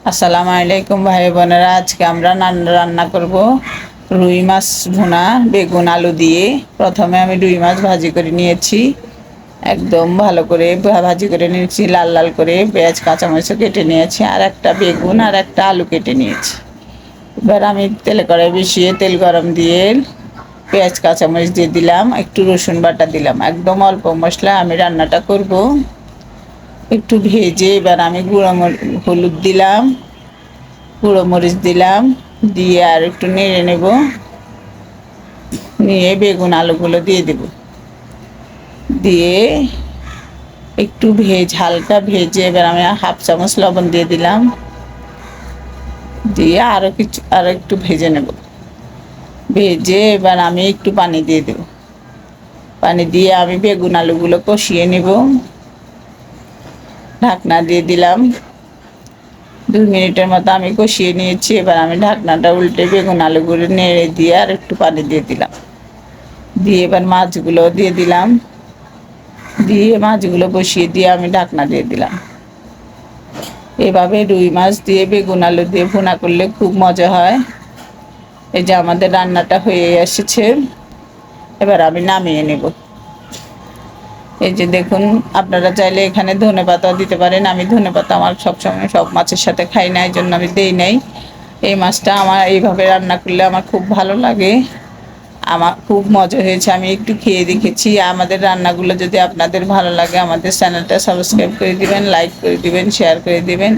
আসসালামু আলাইকুম ভাই বোনেরা, আজকে আমরা রান্না করব রুই মাছ ভুনা বেগুন আলু দিয়ে। প্রথমে আমি রুই মাছ ভাজি করে নিয়েছি, একদম ভালো করে ভাজি করে নিয়েছি, লাল লাল করে। পেঁয়াজ কাঁচামরিচ কেটে নিয়েছি, আর একটা বেগুন আর একটা আলু কেটে নিয়েছি। এবার আমি তেলে কড়াই বসিয়ে তেল গরম দিয়ে পেঁয়াজ কাঁচামরিচ দিয়ে দিলাম, একটু রসুন বাটা দিলাম, একদম অল্প মশলা আমি রান্নাটা করব। একটু ভেজে এবার আমি হলুদ দিলাম, গুঁড়ো মরিচ দিলাম, দিয়ে আর একটু নেড়ে নেব। নিয়ে বেগুন আলুগুলো দিয়ে দেব, দিয়ে একটু হালকা ভেজে এবার আমি হাফ চামচ লবণ দিয়ে দিলাম, দিয়ে আরো একটু ভেজে নেব। ভেজে এবার আমি একটু পানি দিয়ে দেব, পানি দিয়ে আমি বেগুন আলুগুলো কষিয়ে নেব। ঢাকনা দিয়ে দিলাম, 2 মিনিটের মতো আমি কষিয়ে নিয়েছি। এবার আমি ঢাকনাটা উল্টে বেগুন আলুগুলো নেড়ে দিয়ে আর একটু পানি দিয়ে দিলাম, দিয়ে এবার মাছগুলো দিয়ে দিলাম, দিয়ে মাছগুলো বসিয়ে দিয়ে আমি ঢাকনা দিয়ে দিলাম। এভাবে রুই মাছ দিয়ে বেগুন আলু দিয়ে ভুনা করলে খুব মজা হয়। এই যে আমাদের রান্নাটা হয়ে এসেছে, এবার আমি নামিয়ে নেব। এই যে দেখুন, আপনারা চাইলে এখানে ধনেপাতাও দিতে পারেন। আমি ধনেপাতা আমার সবসময় সব মাছের সাথে খাই না, এই জন্য আমি দেই নাই। এই মাছটা আমার এইভাবে রান্না করলে আমার খুব ভালো লাগে, আমার খুব মজা হয়েছে। আমি একটু খেয়ে দেখেছি। আমাদের রান্নাগুলো যদি আপনাদের ভালো লাগে, আমাদের চ্যানেলটা সাবস্ক্রাইব করে দিবেন, লাইক করে দিবেন, শেয়ার করে দিবেন,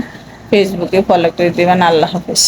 ফেসবুকে ফলো করে দিবেন। আল্লাহ হাফেজ।